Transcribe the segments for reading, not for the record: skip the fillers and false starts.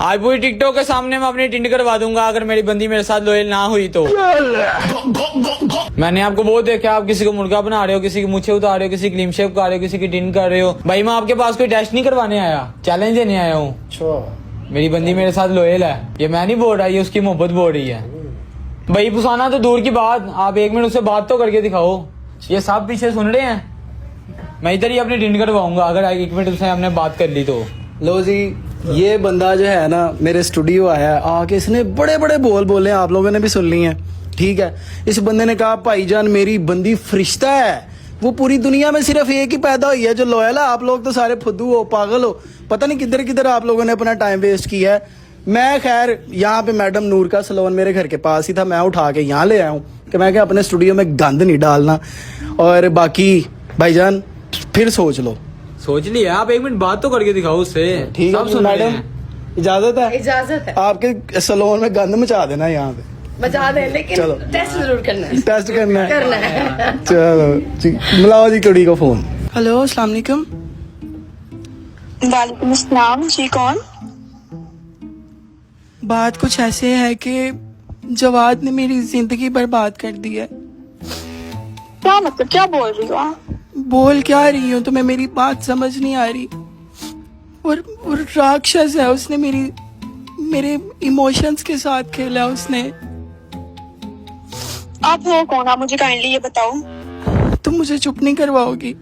आज पूरी टिकटॉक के सामने मैं अपनी टिंड करवा दूंगा अगर मेरी बंदी मेरे साथ लॉयल ना हुई तो। मैंने आपको बहुत देखा, आप किसी को मुर्गा बना रहे हो, किसी की मुछे उतार रहे हो, किसी की क्लीन शेव कर रहे हो, किसी की टिंड कर रहे हो। भाई मैं आपके पास कोई टेस्ट नहीं करवाने आया, चैलेंज देने आया हूँ। मेरी बंदी मेरे साथ लॉयल है, ये मैं नहीं बोल रहा, ये उसकी मोहब्बत बोल रही है। भाई पुसाना तो दूर की बात, आप 1 मिनट उससे बात तो करके दिखाओ। ये सब पीछे सुन रहे हैं, मैं इधर ही अपनी टिंड करवाऊंगा अगर 1 मिनट उससे हमने बात कर ली तो। लो जी, ये बंदा जो है ना मेरे स्टूडियो आया, आके इसने बड़े बड़े बोल बोले, आप लोगों ने भी सुन ली हैं, ठीक है। इस बंदे ने कहा भाईजान मेरी बंदी फरिश्ता है, वो पूरी दुनिया में सिर्फ एक ही पैदा हुई है जो लॉयल है। आप लोग तो सारे फुद्दू हो, पागल हो, पता नहीं किधर किधर आप लोगों ने अपना टाइम वेस्ट किया है। मैं खैर यहाँ पे मैडम नूर का सलोन मेरे घर के पास ही था, मैं उठा के यहाँ ले आया हूँ कि मैं क्या अपने स्टूडियो में गंद नहीं डालना। और बाकी भाईजान फिर सोच लो। सोच लिया, आप 1 मिनट बात तो करके दिखाओ उससे। ठीक सब है सुन रहे मैडम, हैं। इजाजत है? इजाजत है, आपके सलोन में गंद मचा देना यहाँ पे। बचा दे, लेकिन चलो। टेस्ट जरूर करना है। टेस्ट करना है? करना है। चलो जी, मिलाओ जी कुड़ी को फोन। हेलो, अस्सलाम वालेकुम। वालेकुम अस्सलाम जी, कौन? बात कुछ ऐसे है कि जवाद ने मेरी जिंदगी बर्बाद कर दी है। क्या मतलब, क्या बोल रही हो आप? बोल क्या रही हूँ, तुम्हें मेरी बात समझ नहीं आ रही। और राक्षस है, उसने मेरे इमोशंस के साथ खेला उसने। आप हो कौन? आप मुझे काइंडली ये बताओ। तुम मुझे चुप नहीं करवाओगी?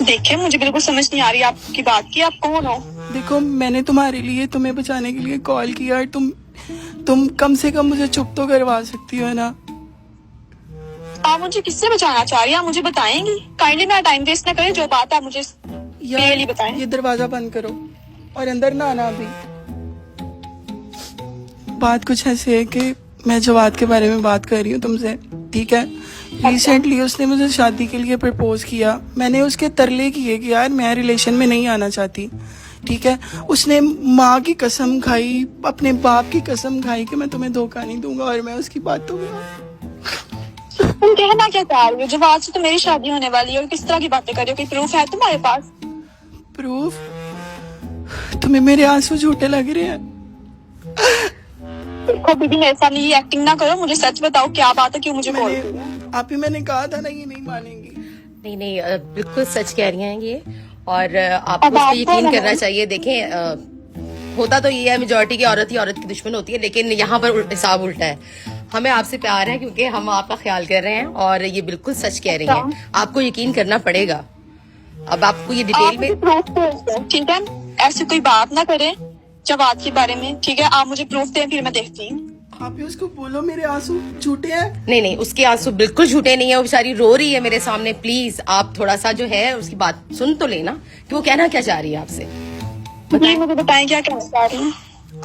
देखिए मुझे बिल्कुल समझ नहीं आ रही आपकी बात की, आप कौन हो? देखो, मैंने तुम्हारे लिए, तुम्हें बचाने के लिए कॉल किया और तुम कम से कम मुझे चुप तो करवा सकती हो ना। आप मुझे किससे बचाना चाह रही हैं? आप मुझे बताएंगी? काइंडली मेरा टाइम वेस्ट ना करें, जो बात है आप मुझे क्लियरली बताएं। ये दरवाजा बंद करो और अंदर ना आना अभी। बात कुछ ऐसे है कि मैं जवाद के बारे में बात कर रही हूँ तुमसे, ठीक है। रिसेंटली उसने मुझे शादी के लिए प्रपोज किया, मैंने उसके तरले किए कि यार मैं रिलेशन में नहीं आना चाहती, ठीक है। उसने माँ की कसम खाई, अपने बाप की कसम खाई कि मैं तुम्हें धोखा नहीं दूंगा, और मैं उसकी बातों में। तुम कहना क्या चाह रही हो? जवाब से तो मेरी शादी होने वाली है, और किस तरह की बातें कर रही हो? कोई प्रूफ है तुम्हारे पास? प्रूफ? तुम्हें मेरे आंसू झूठे लग रहे हैं? देखो दीदी, मेरे सामने ये एक्टिंग ना करो, मुझे सच बताओ क्या बात है, क्यों मुझे बोल रही हो? आप ही, मैंने कहा था ना ये नहीं मानेंगी। नहीं नहीं, बिल्कुल सच कह रही हैं ये, और आपको उस पर यकीन करना चाहिए। देखें, होता तो ये है, मेजोरिटी की औरत ही औरत की दुश्मन होती है, लेकिन यहाँ पर हिसाब उल्टा है। हमें आपसे प्यार है क्योंकि हम आपका ख्याल कर रहे हैं, और ये बिल्कुल सच कह रही हैं। आपको यकीन करना पड़ेगा। अब आपको ये डिटेल में प्रूफ दो, ठीक है। ऐसी कोई बात ना करें जवाब के बारे में, ठीक है। आप मुझे प्रूफ दें, फिर मैं देखती हूँ। आप ही उसको बोलो मेरे आंसू झूठे हैं। नहीं नहीं, उसके आंसू बिल्कुल झूठे नहीं है, वो बेचारी रो रही है मेरे सामने। प्लीज आप थोड़ा सा जो है उसकी बात सुन तो लेना कि वो कहना क्या चाह रही है आपसे। जी मुझे बताएं क्या कहना चाह रही हैं।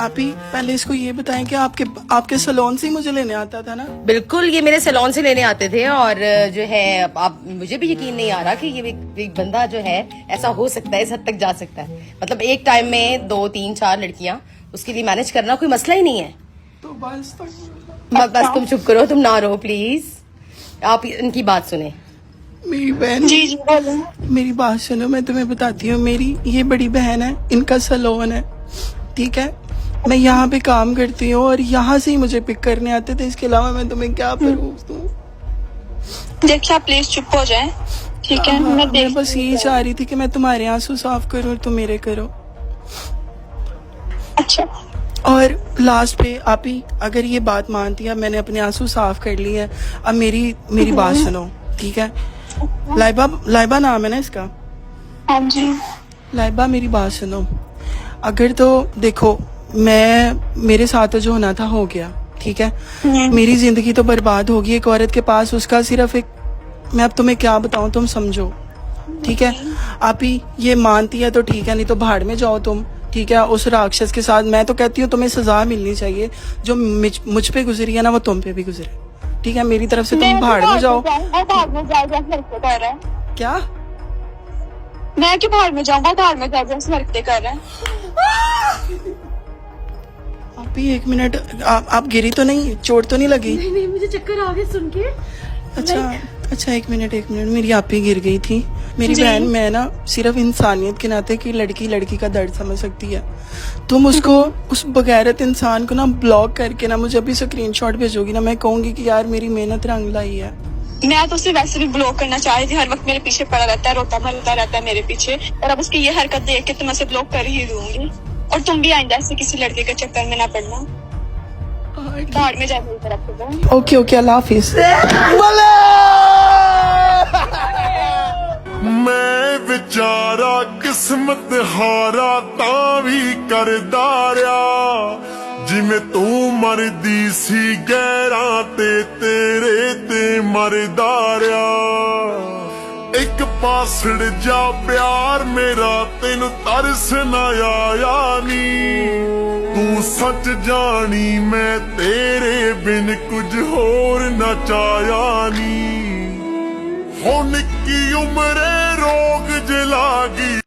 आप ही पहले इसको ये बताएं कि आपके सलोन से ही मुझे लेने आता था ना? बिल्कुल, ये मेरे सैलून से लेने आते थे, और जो है आप, मुझे भी यकीन नहीं आ रहा कि ये एक बंदा जो है ऐसा हो सकता है, इस हद तक जा सकता है। मतलब एक टाइम में 2 3 4 लड़कियां उसके लिए मैनेज करना कोई मसला ही नहीं है। तो बस बस तुम चुप करो, तुम ना रो प्लीज, आप इनकी बात सुने। मेरी बहन, जी जी बोलो। मेरी बात सुनो, मैं तुम्हें बताती हूँ। मेरी ये बड़ी बहन है, इनका सलोन है, ठीक है। मैं यहाँ पे काम करती हूँ और यहाँ से ही मुझे पिक करने आते थे, इसके अलावा मैं तुम्हें क्या प्रूफ दूँ? देखिए आप प्लीज चुप हो जाएं, ठीक है। मैं बस यही चाह रही थी कि मैं तुम्हारे आंसू साफ करूँ और तुम मेरे करो। अच्छा, और लास्ट पे आप ही अगर ये बात मानती है, मैंने अपने आंसू साफ कर लिए हैं, अब मेरी बात सुनो, ठीक है। लाइबा नाम है ना इसका? हाँ जी। लाइबा मेरी बात सुनो, अगर तो देखो, मेरे साथ तो जो होना था हो गया, ठीक है। मेरी जिंदगी तो बर्बाद होगी एक औरत के पास, उसका सिर्फ एक, मैं अब तुम्हें क्या बताऊं, तुम समझो, ठीक है। आप ही ये मानती है तो ठीक है, नहीं तो भाड़ में जाओ तुम, ठीक है। उस राक्षस के साथ मैं तो कहती हूँ तुम्हें सजा मिलनी चाहिए, जो मुझ पे गुजरी है ना वो तुम पे भी गुजरे, ठीक है। मेरी तरफ से तुम भाड़ में जाओ। क्या? मैं क्यों भाड़ में जाऊंगा? भाड़ में हरकतें कर रहे हैं। आप ही 1 मिनट, आप गिरी तो नहीं? चोट तो नहीं लगी? नहीं, मुझे चक्कर आ गए सुन के। अच्छा, अच्छा एक मिनट मेरी आप ही गिर गई थी मेरी जी। बहन। मैं ना सिर्फ इंसानियत के नाते कि लड़की का दर्द समझ सकती है। तुम उसको उस बगैरत इंसान को ना ब्लॉक करके ना मुझे अभी स्क्रीनशॉट भेजोगी ना, मैं कहूंगी कि यार मेरी मेहनत रंग लाई है। मैं तो उसे वैसे भी ब्लॉक करना चाह रही थी, हर वक्त मेरे पीछे पड़ा रहता है, रोता मरता रहता है मेरे पीछे, और अब उसकी ये हरकत देख के तो मैं उसे ब्लॉक कर ही दूंगी। और तुम भी आइंदा ऐसे किसी लड़के के चक्कर में ना पड़ना। बाहर में जाकर तरफ से ओके अल्लाह हाफिज। मैं विचारा किस्मत हारा ਤਾਂ ਵੀ ਕਰਦਾ ਰਿਹਾ ਜਿਵੇਂ ਤੂੰ ਮਰਦੀ ਸੀ ਗੈਰਾਂ ਤੇ ਤੇਰੇ ਤੇ ਮਰਦਾ ਰਿਹਾ ਇੱਕ ਪਾਸੜ ਜਾ ਪਿਆਰ ਮੇਰਾ ਤੈਨੂੰ ਤਰਸ ਨਾ ਆਇਆ ਨੀ ਤੂੰ ਸੱਚ ਜਾਣੀ ਮੈਂ ਤੇਰੇ ਬਿਨ ਕੁਝ ਹੋਰ ਨਾ ਚਾਹਿਆ ਨੀ ਹੋ ਨਿੱਕੀ ਉਮਰੇ ਰੋਗ ਜਲਾਗੀ